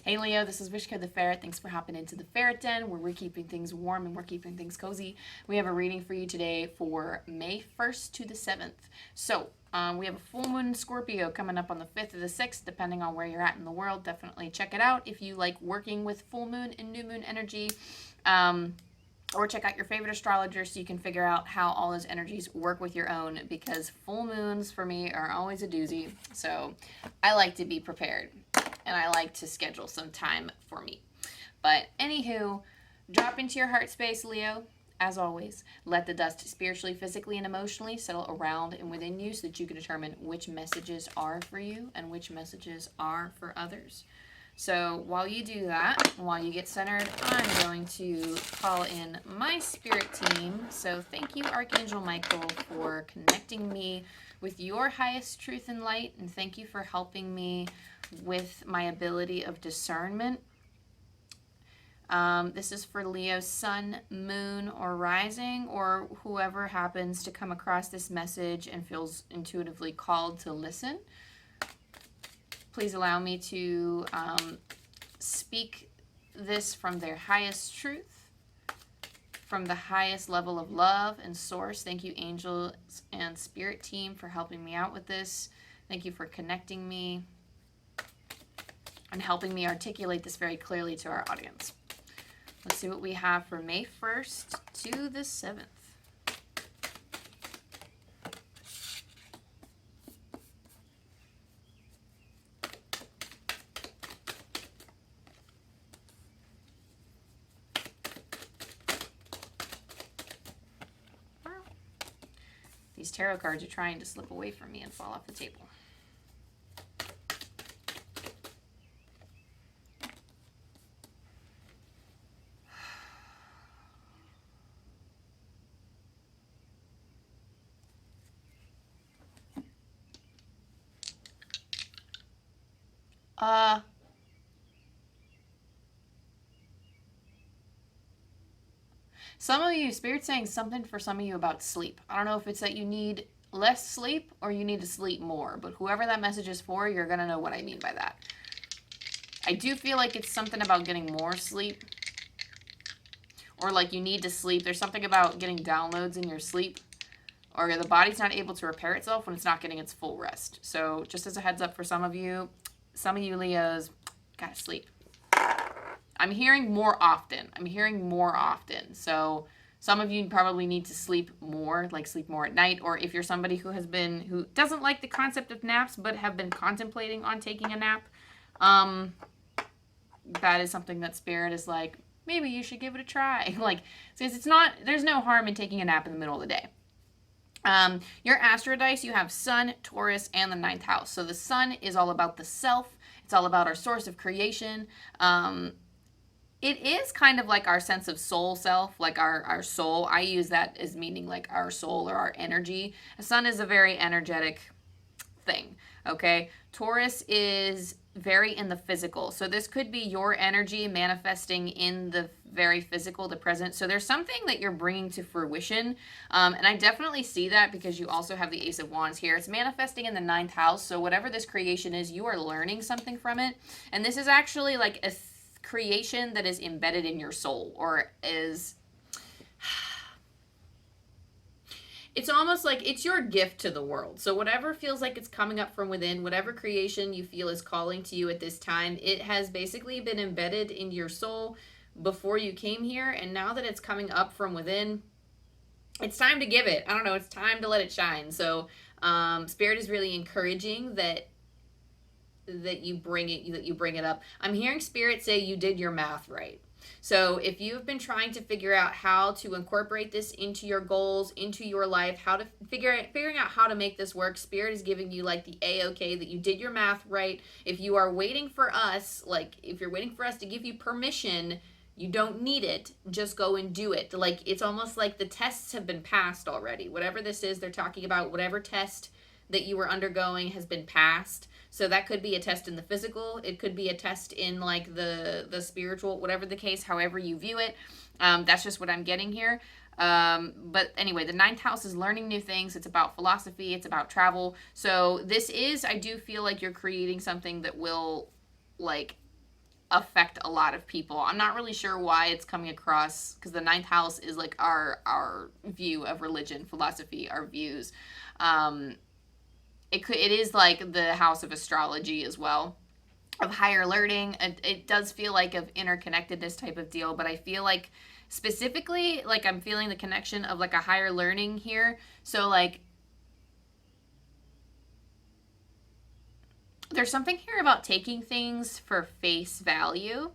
Hey Leo, this is Wishko the Ferret. Thanks for hopping into the Ferret Den, where we're keeping things warm and we're keeping things cozy. We have a reading for you today for May 1st to the 7th. So, we have a full moon in Scorpio coming up on the 5th or the 6th, depending on where you're at in the world. Definitely check it out if you like working with full moon and new moon energy. Or check out your favorite astrologer so you can figure out how all those energies work with your own, because full moons for me are always a doozy. So I like to be prepared and I like to schedule some time for me. But anywho, drop into your heart space, Leo. As always, let the dust spiritually, physically, and emotionally settle around and within you so that you can determine which messages are for you and which messages are for others. So while you do that, while you get centered, I'm going to call in my spirit team. So thank you, Archangel Michael, for connecting me with your highest truth and light. And thank you for helping me with my ability of discernment. This is for Leo's sun, moon, or rising, or whoever happens to come across this message and feels intuitively called to listen. Please allow me to speak this from their highest truth, from the highest level of love and source. Thank you, angels and spirit team, for helping me out with this. Thank you for connecting me and helping me articulate this very clearly to our audience. Let's see what we have for May 1st to the 7th. These tarot cards are trying to slip away from me and fall off the table. Some of you, Spirit's saying something for some of you about sleep. I don't know if it's that you need less sleep or you need to sleep more, but whoever that message is for, you're going to know what I mean by that. I do feel like it's something about getting more sleep, or like you need to sleep. There's something about getting downloads in your sleep, or the body's not able to repair itself when it's not getting its full rest. So just as a heads up for some of you Leos, gotta sleep. I'm hearing more often. So some of you probably need to sleep more, like sleep more at night. Or if you're somebody who doesn't like the concept of naps, but have been contemplating on taking a nap, that is something that Spirit is like, maybe you should give it a try. Like, because there's no harm in taking a nap in the middle of the day. Your astro dice, you have Sun, Taurus, and the 9th house. So the Sun is all about the self. It's all about our source of creation. It is kind of like our sense of soul self, like our soul. I use that as meaning like our soul or our energy. The Sun is a very energetic thing, okay? Taurus is very in the physical. So this could be your energy manifesting in the very physical, the present. So there's something that you're bringing to fruition. And I definitely see that because you also have the Ace of Wands here. It's manifesting in the 9th house. So whatever this creation is, you are learning something from it. And this is actually like a creation that is embedded in your soul, or is, it's almost like it's your gift to the world. So whatever feels like it's coming up from within, whatever creation you feel is calling to you at this time, it has basically been embedded in your soul before you came here. And now that it's coming up from within, it's time to give it. I don't know, it's time to let it shine. So Spirit is really encouraging that you bring it up. I'm hearing Spirit say you did your math right. So if you've been trying to figure out how to incorporate this into your goals, into your life, how to figuring out how to make this work, Spirit is giving you like the A-OK that you did your math right. If you are waiting for us, if you're waiting for us to give you permission, you don't need it. Just go and do it. Like, it's almost like the tests have been passed already. Whatever this is they're talking about, whatever test that you were undergoing has been passed. So that could be a test in the physical. It could be a test in like the spiritual, whatever the case, however you view it. That's just what I'm getting here. But anyway, the 9th house is learning new things. It's about philosophy. It's about travel. So this is, I do feel like you're creating something that will like affect a lot of people. I'm not really sure why it's coming across, because the ninth house is like our view of religion, philosophy, our views. It is like the house of astrology as well, of higher learning. It does feel like of interconnectedness type of deal, but I feel like specifically, like, I'm feeling the connection of like a higher learning here. So like there's something here about taking things for face value.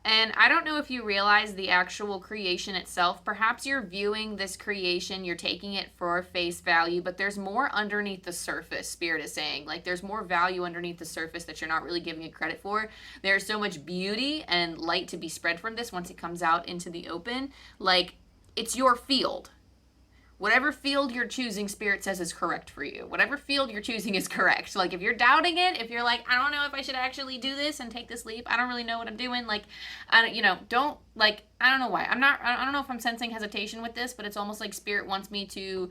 And I don't know if you realize the actual creation itself. Perhaps you're viewing this creation, you're taking it for face value, but there's more underneath the surface, Spirit is saying. Like, there's more value underneath the surface that you're not really giving it credit for. There's so much beauty and light to be spread from this once it comes out into the open. Like, it's your field. Whatever field you're choosing, Spirit says is correct for you. Whatever field you're choosing is correct. So, like, if you're doubting it, if you're like, I don't know if I should actually do this and take this leap, I don't really know what I'm doing, like, I don't know why. I don't know if I'm sensing hesitation with this, but it's almost like Spirit wants me to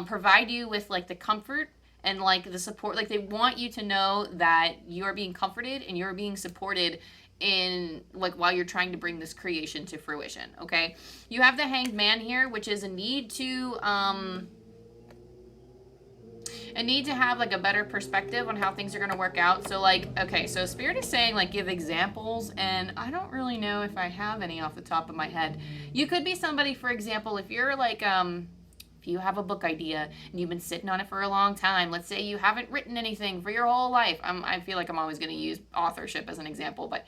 provide you with, like, the comfort and, like, the support. Like, they want you to know that you are being comforted and you're being supported in, like, while you're trying to bring this creation to fruition. Okay, you have the Hanged Man here, which is a need to have like a better perspective on how things are going to work out. So like, okay, so Spirit is saying like give examples, and I don't really know if I have any off the top of my head. You could be somebody, for example, if you're like if you have a book idea and you've been sitting on it for a long time, let's say you haven't written anything for your whole life. I feel like I'm always going to use authorship as an example, but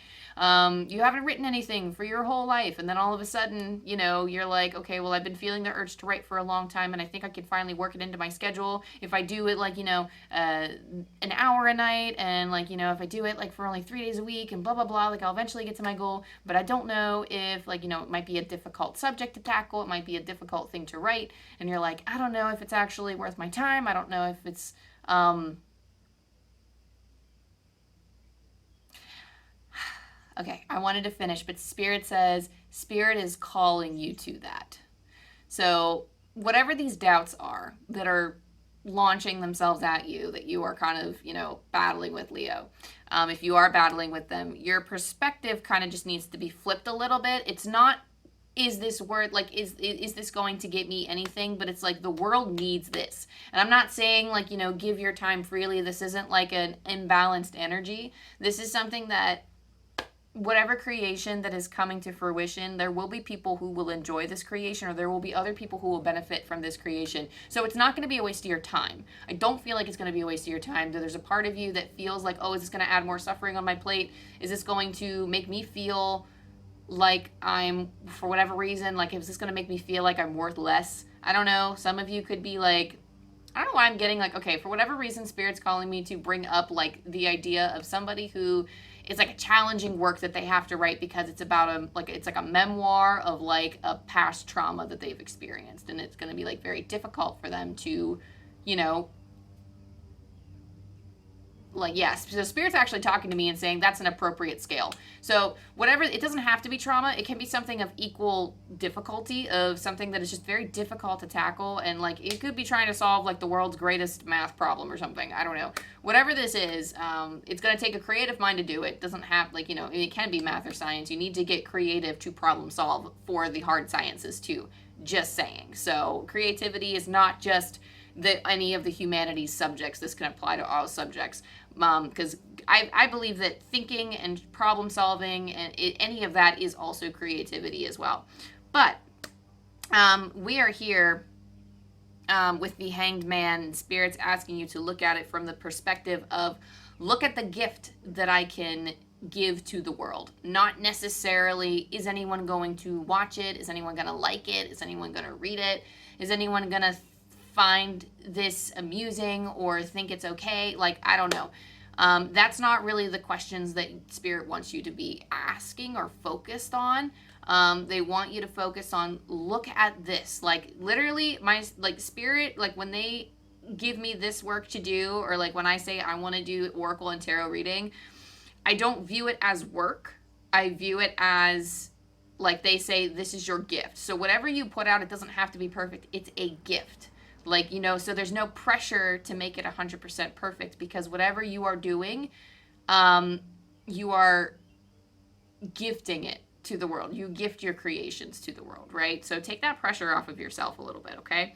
you haven't written anything for your whole life, and then all of a sudden, you know, you're like, okay, well, I've been feeling the urge to write for a long time, and I think I can finally work it into my schedule. If I do it like, you know, an hour a night, and like, you know, if I do it like for only 3 days a week, and blah, blah, blah, like I'll eventually get to my goal, but I don't know if, like, you know, it might be a difficult subject to tackle, it might be a difficult thing to write, and you're like, I don't know if it's actually worth my time, I don't know if it's, okay, I wanted to finish, but Spirit says, Spirit is calling you to that. So whatever these doubts are that are launching themselves at you, that you are kind of, you know, battling with, Leo, if you are battling with them, your perspective kind of just needs to be flipped a little bit. It's not, is this word, like, is this going to get me anything? But it's like the world needs this. And I'm not saying, like, you know, give your time freely. This isn't like an imbalanced energy. This is something that, whatever creation that is coming to fruition, there will be people who will enjoy this creation, or there will be other people who will benefit from this creation. So it's not going to be a waste of your time. I don't feel like it's going to be a waste of your time. There's a part of you that feels like, oh, is this going to add more suffering on my plate? Is this going to make me feel like I'm, for whatever reason, like, is this going to make me feel like I'm worth less? I don't know. Some of you could be like, I don't know why I'm getting like, okay, for whatever reason, Spirit's calling me to bring up like the idea of somebody who, it's like a challenging work that they have to write because it's about it's like a memoir of like a past trauma that they've experienced, and it's going to be like very difficult for them to, you know, like, yes. So Spirit's actually talking to me and saying that's an appropriate scale. So whatever, it doesn't have to be trauma. It can be something of equal difficulty, of something that is just very difficult to tackle. And like, it could be trying to solve like the world's greatest math problem or something. I don't know. Whatever this is, it's going to take a creative mind to do it. It doesn't have, like, you know, it can be math or science. You need to get creative to problem solve for the hard sciences too. Just saying. So creativity is not just any of the humanities subjects. This can apply to all subjects, because I believe that thinking and problem solving and any of that is also creativity as well. But we are here with the Hanged Man, and Spirit's asking you to look at it from the perspective of, look at the gift that I can give to the world. Not necessarily, is anyone going to watch it? Is anyone going to like it? Is anyone going to read it? Is anyone going to find this amusing or think it's okay? Like, I don't know. That's not really the questions that Spirit wants you to be asking or focused on. They want you to focus on, look at this. Like, literally, my, like, Spirit, like, when they give me this work to do, or like when I say I want to do Oracle and Tarot reading, I don't view it as work. I view it as, like, they say, this is your gift. So whatever you put out, it doesn't have to be perfect. It's a gift. Like, you know, so there's no pressure to make it 100% perfect, because whatever you are doing, you are gifting it to the world. You gift your creations to the world, right? So take that pressure off of yourself a little bit, okay?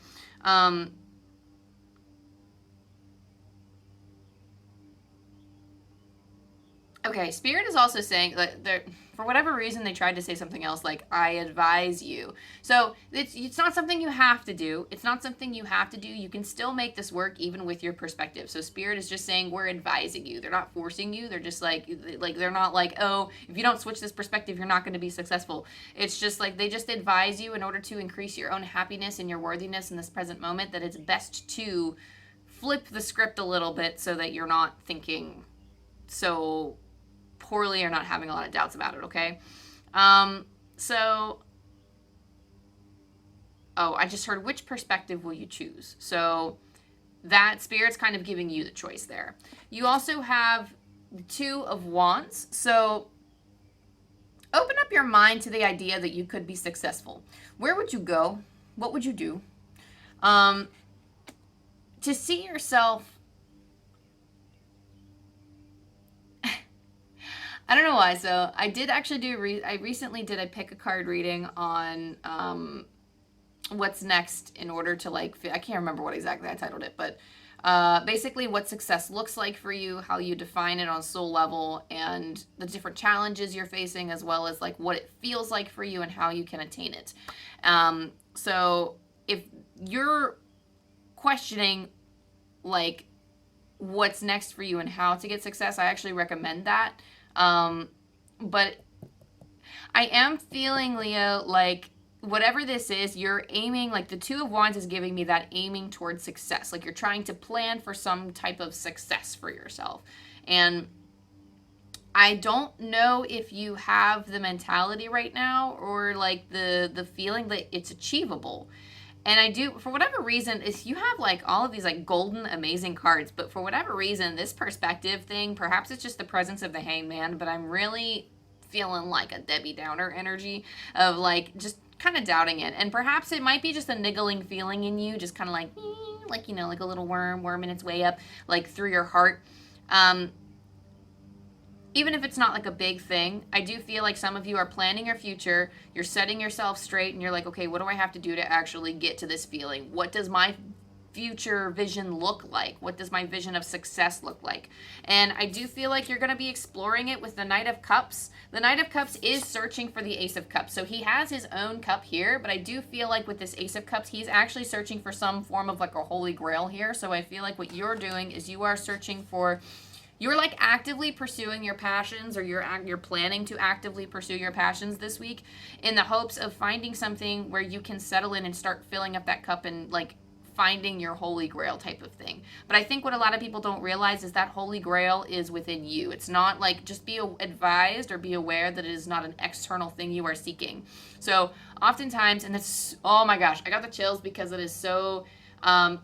Okay, Spirit is also saying that for whatever reason they tried to say something else like I advise you. So it's not something you have to do. It's not something you have to do. You can still make this work even with your perspective. So Spirit is just saying we're advising you. They're not forcing you. They're just like they're not like, oh, if you don't switch this perspective, you're not going to be successful. It's just like they just advise you in order to increase your own happiness and your worthiness in this present moment that it's best to flip the script a little bit so that you're not thinking so poorly or not having a lot of doubts about it, okay? So, I just heard which perspective will you choose? So that Spirit's kind of giving you the choice there. You also have the Two of Wands. So open up your mind to the idea that you could be successful. Where would you go? What would you do? To see yourself, I don't know why. So I did actually do, I recently did a pick a card reading on what's next in order to like, I can't remember what exactly I titled it, but basically what success looks like for you, how you define it on soul level, and the different challenges you're facing, as well as like what it feels like for you and how you can attain it. So if you're questioning like what's next for you and how to get success, I actually recommend that. But I am feeling, Leo, like whatever this is, you're aiming, like the Two of Wands is giving me that aiming towards success. Like you're trying to plan for some type of success for yourself. And I don't know if you have the mentality right now or like the feeling that it's achievable. And I do, for whatever reason, is you have like all of these like golden, amazing cards, but for whatever reason, this perspective thing, perhaps it's just the presence of the Hangman, but I'm really feeling like a Debbie Downer energy of like just kind of doubting it. And perhaps it might be just a niggling feeling in you, just kind of like, you know, like a little worming its way up, like through your heart. Even if it's not like a big thing, I do feel like some of you are planning your future, you're setting yourself straight, and you're like, okay, what do I have to do to actually get to this feeling? What does my future vision look like? What does my vision of success look like? And I do feel like you're going to be exploring it with the Knight of Cups. The Knight of Cups is searching for the Ace of Cups. So he has his own cup here, but I do feel like with this Ace of Cups, he's actually searching for some form of like a holy grail here. So I feel like what you're doing is you are searching for, you're like actively pursuing your passions, or you're planning to actively pursue your passions this week in the hopes of finding something where you can settle in and start filling up that cup and like finding your holy grail type of thing. But I think what a lot of people don't realize is that holy grail is within you. It's not like, just be advised or be aware that it is not an external thing you are seeking. So oftentimes, and it's, oh my gosh, I got the chills because it is so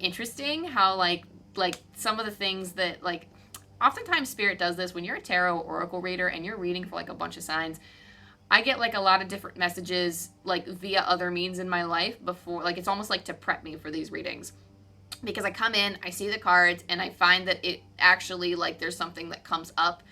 interesting how like some of the things that like, oftentimes Spirit does this when you're a tarot or oracle reader and you're reading for like a bunch of signs. I get like a lot of different messages like via other means in my life before, like it's almost like to prep me for these readings, because I come in, I see the cards, and I find that it actually like there's something that comes up.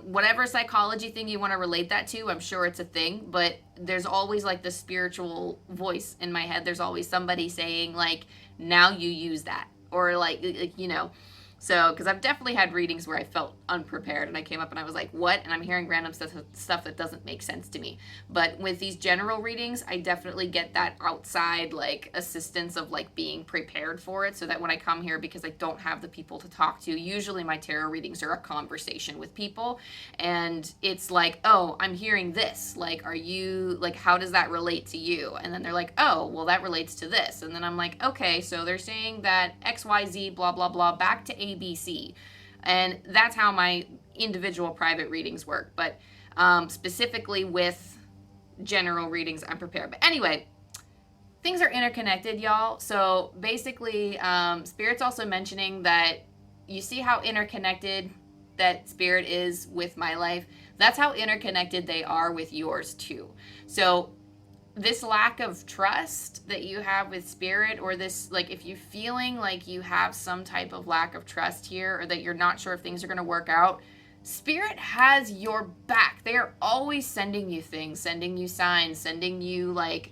Whatever psychology thing you want to relate that to, I'm sure it's a thing, but there's always like the spiritual voice in my head. There's always somebody saying like, now you use that, or like you know. So, because I've definitely had readings where I felt unprepared and I came up and I was like, what? And I'm hearing random stuff that doesn't make sense to me. But with these general readings, I definitely get that outside, like, assistance of, like, being prepared for it, so that when I come here, because I don't have the people to talk to, usually my tarot readings are a conversation with people. And it's like, oh, I'm hearing this. Like, are you, like, how does that relate to you? And then they're like, oh, well, that relates to this. And then I'm like, okay, so they're saying that XYZ, blah, blah, blah, back to ABC. And that's how my individual private readings work. But specifically with general readings, I'm prepared. But anyway, things are interconnected, y'all. So basically, Spirit's also mentioning that you see how interconnected that Spirit is with my life. That's how interconnected they are with yours too. So this lack of trust that you have with Spirit, or this, like, if you're feeling like you have some type of lack of trust here, or that you're not sure if things are going to work out, Spirit has your back. They are always sending you things, sending you signs, sending you, like,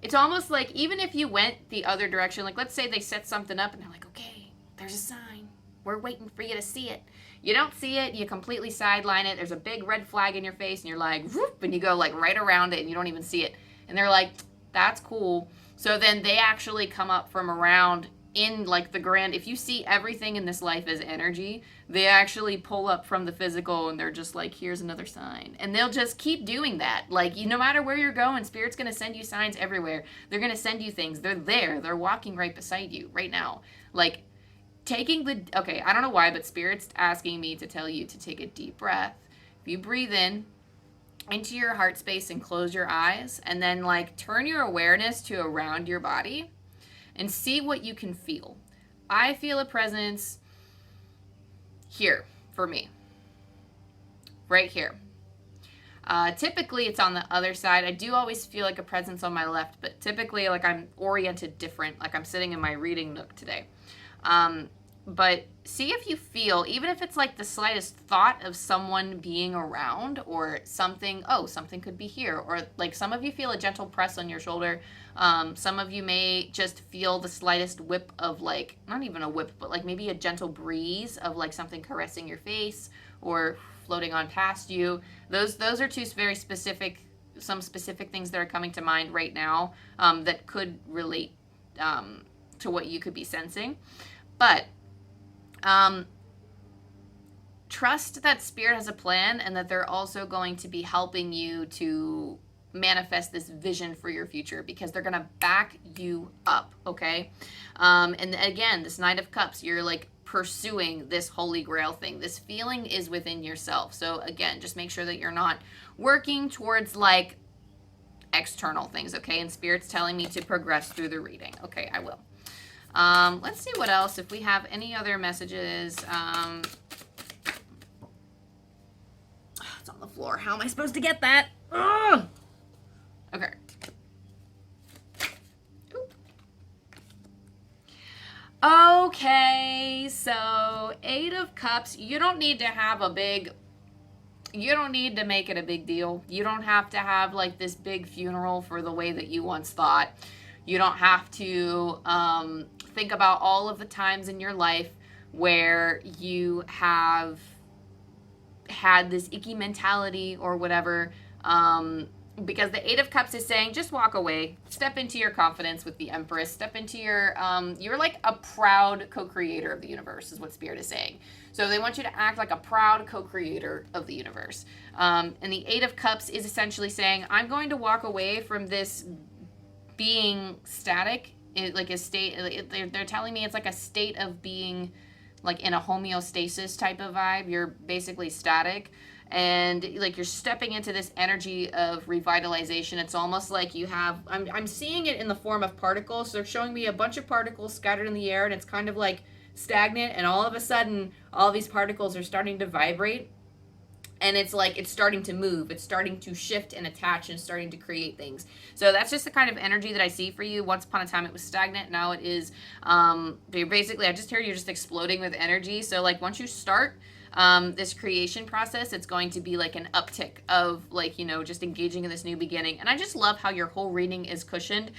it's almost like even if you went the other direction, like let's say they set something up and they're like, okay, there's a sign. We're waiting for you to see it. You don't see it. You completely sideline it. There's a big red flag in your face and you're like, whoop, and you go like right around it and you don't even see it. And they're like, that's cool. So then they actually come up from around in like the grand, if you see everything in this life as energy, they actually pull up from the physical and they're just like, here's another sign. And they'll just keep doing that. Like, no matter where you're going, Spirit's going to send you signs everywhere. They're going to send you things. They're there. They're walking right beside you right now. Like, okay, I don't know why, but Spirit's asking me to tell you to take a deep breath. If you breathe in into your heart space and close your eyes, and then like turn your awareness to around your body and see what you can feel. I feel a presence here for me, right here. Typically it's on the other side. I do always feel like a presence on my left, but typically like I'm oriented different, like I'm sitting in my reading nook today. But see if you feel, even if it's like the slightest thought of someone being around or something, oh, something could be here. Or like some of you feel a gentle press on your shoulder. Some of you may just feel the slightest whip of like, not even a whip, but like maybe a gentle breeze of like something caressing your face or floating on past you. Those are two very specific, some specific things that are coming to mind right now that could relate to what you could be sensing. But trust that Spirit has a plan and that they're also going to be helping you to manifest this vision for your future because they're going to back you up, okay? And again, this Knight of Cups, you're like pursuing this holy grail thing. This feeling is within yourself. So again, just make sure that you're not working towards like external things, okay? And Spirit's telling me to progress through the reading. Okay, I will. Let's see what else, if we have any other messages. It's on the floor. How am I supposed to get that? Ugh! Okay. Oop. Okay, so 8 of Cups. You don't need to have you don't need to make it a big deal. You don't have to have like this big funeral for the way that you once thought. You don't have to think about all of the times in your life where you have had this icky mentality or whatever, because the 8 of Cups is saying just walk away, step into your confidence with the Empress, step into your you're like a proud co-creator of the universe is what Spirit is saying. So they want you to act like a proud co-creator of the universe, and the 8 of Cups is essentially saying I'm going to walk away from this being static, like a state, they're telling me it's like a state of being like in a homeostasis type of vibe. You're basically static and like you're stepping into this energy of revitalization. It's almost like you have, I'm seeing it in the form of particles. So they're showing me a bunch of particles scattered in the air and it's kind of like stagnant, and all of a sudden all these particles are starting to vibrate. And it's like it's starting to move. It's starting to shift and attach and starting to create things. So that's just the kind of energy that I see for you. Once upon a time it was stagnant. Now it is, basically, I just hear you're just exploding with energy. So like once you start this creation process, it's going to be like an uptick of like, you know, just engaging in this new beginning. And I just love how your whole reading is cushioned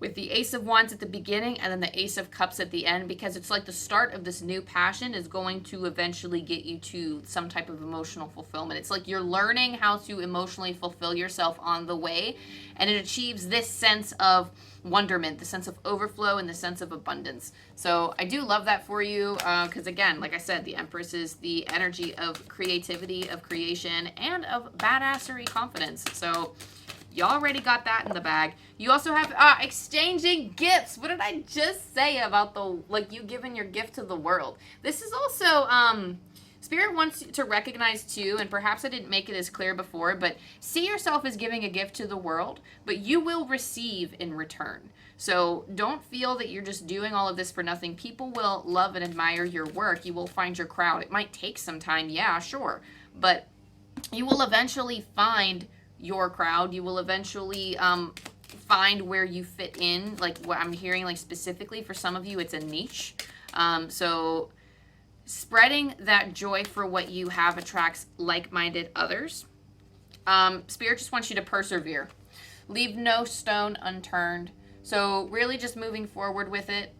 with the Ace of Wands at the beginning and then the Ace of Cups at the end, because it's like the start of this new passion is going to eventually get you to some type of emotional fulfillment. It's like you're learning how to emotionally fulfill yourself on the way, and it achieves this sense of wonderment, the sense of overflow, and the sense of abundance. So I do love that for you, because again, like I said, the Empress is the energy of creativity, of creation, and of badassery confidence. So you already got that in the bag. You also have exchanging gifts. What did I just say about the, like, you giving your gift to the world? This is also, Spirit wants to recognize too, and perhaps I didn't make it as clear before, but see yourself as giving a gift to the world, but you will receive in return. So don't feel that you're just doing all of this for nothing. People will love and admire your work. You will find your crowd. It might take some time, yeah, sure, but you will eventually find your crowd. You will eventually find where you fit in. Like what I'm hearing, like specifically for some of you, it's a niche. So Spreading that joy for what you have attracts like-minded others. Spirit just wants you to persevere. Leave no stone unturned. So really just moving forward with it.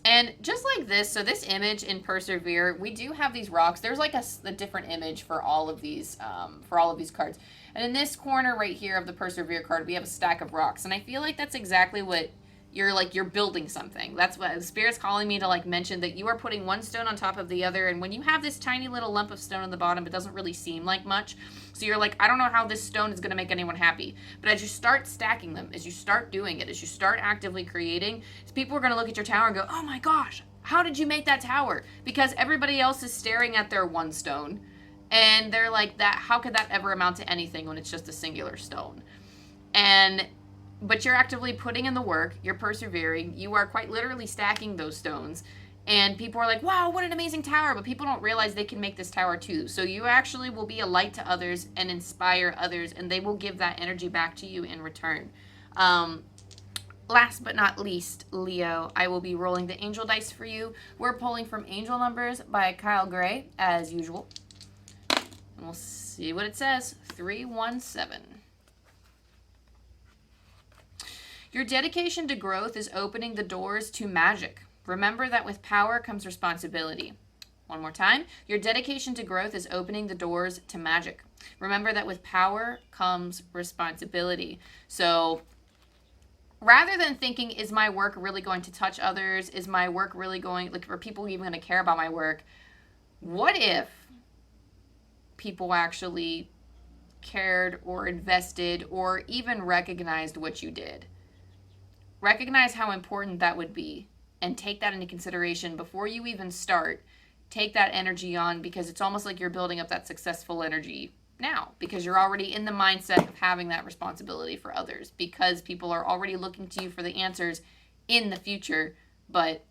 And just like this, so this image in Persevere, we do have these rocks. There's like a different image for all of these cards. And in this corner right here of the Persevere card, we have a stack of rocks. And I feel like that's exactly what you're building something. That's what Spirit's calling me to like mention, that you are putting one stone on top of the other. And when you have this tiny little lump of stone on the bottom, it doesn't really seem like much. So you're like, I don't know how this stone is going to make anyone happy. But as you start stacking them, as you start doing it, as you start actively creating, people are going to look at your tower and go, oh my gosh, how did you make that tower? Because everybody else is staring at their one stone. And they're like, that, how could that ever amount to anything when it's just a singular stone? But you're actively putting in the work, you're persevering, you are quite literally stacking those stones, and people are like, wow, what an amazing tower, but people don't realize they can make this tower too. So you actually will be a light to others and inspire others, and they will give that energy back to you in return. Last but not least, Leo, I will be rolling the angel dice for you. We're pulling from Angel Numbers by Kyle Gray, as usual. And we'll see what it says. 317. Your dedication to growth is opening the doors to magic. Remember that with power comes responsibility. One more time. Your dedication to growth is opening the doors to magic. Remember that with power comes responsibility. So rather than thinking, is my work really going to touch others? Is my work really going, like, are people even going to care about my work? What if people actually cared or invested or even recognized what you did? Recognize how important that would be and take that into consideration before you even start. Take that energy on, because it's almost like you're building up that successful energy now, because you're already in the mindset of having that responsibility for others, because people are already looking to you for the answers in the future, but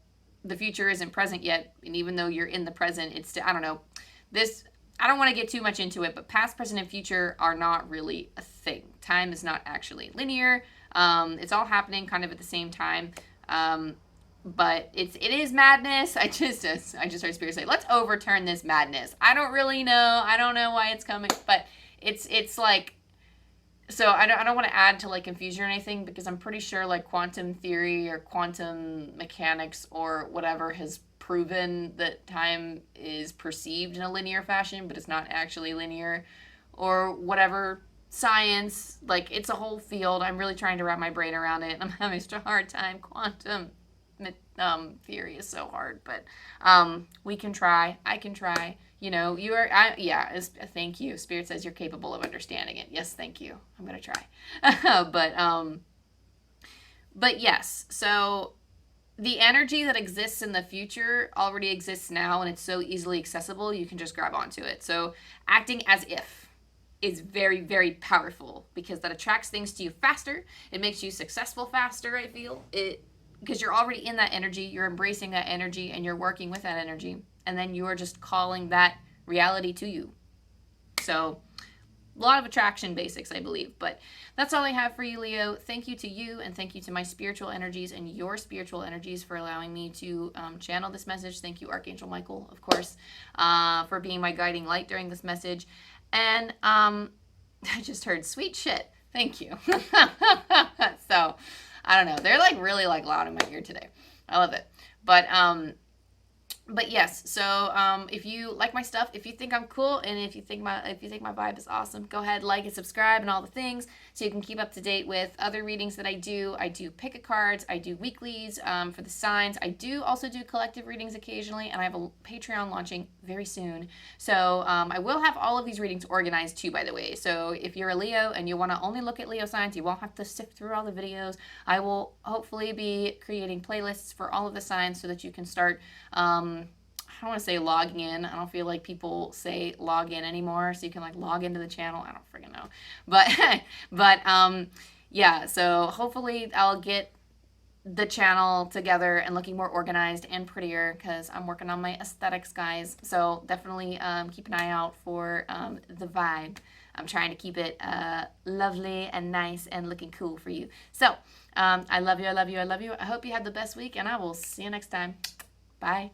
the future isn't present yet. And even though you're in the present, it's still, I don't know, I don't want to get too much into it, but past, present, and future are not really a thing. Time is not actually linear. It's all happening kind of at the same time. But it is madness. I just heard Spirit say, let's overturn this madness. I don't really know. I don't know why it's coming, but it's like, so I don't want to add to like confusion or anything, because I'm pretty sure like quantum theory or quantum mechanics or whatever has proven that time is perceived in a linear fashion, but it's not actually linear, or whatever. Science, like, it's a whole field. I'm really trying to wrap my brain around it. I'm having such a hard time. Quantum theory is so hard, but we can try. I can try. You know, thank you. Spirit says you're capable of understanding it. Yes, thank you. I'm gonna try. But yes. So the energy that exists in the future already exists now, and it's so easily accessible. You can just grab onto it. So acting as if is very, very powerful, because that attracts things to you faster. It makes you successful faster, I feel. Because you're already in that energy, you're embracing that energy, and you're working with that energy. And then you are just calling that reality to you. So a lot of attraction basics, I believe. But that's all I have for you, Leo. Thank you to you, and thank you to my spiritual energies and your spiritual energies for allowing me to channel this message. Thank you, Archangel Michael, of course, for being my guiding light during this message. And I just heard sweet shit. Thank you. So I don't know. They're like really like loud in my ear today. I love it. But yes, so if you like my stuff, if you think I'm cool, and if you think my vibe is awesome, go ahead, like and subscribe and all the things, so you can keep up to date with other readings that I do. I do pick a cards, I do weeklies for the signs. I do also do collective readings occasionally, and I have a Patreon launching very soon. So I will have all of these readings organized too, by the way. So if you're a Leo and you want to only look at Leo signs, you won't have to sift through all the videos. I will hopefully be creating playlists for all of the signs so that you can start I don't want to say logging in. I don't feel like people say log in anymore, so you can like log into the channel. I don't freaking know. But yeah, so hopefully I'll get the channel together and looking more organized and prettier, because I'm working on my aesthetics, guys. So definitely keep an eye out for the vibe. I'm trying to keep it lovely and nice and looking cool for you. So I love you, I love you, I love you. I hope you had the best week, and I will see you next time. Bye.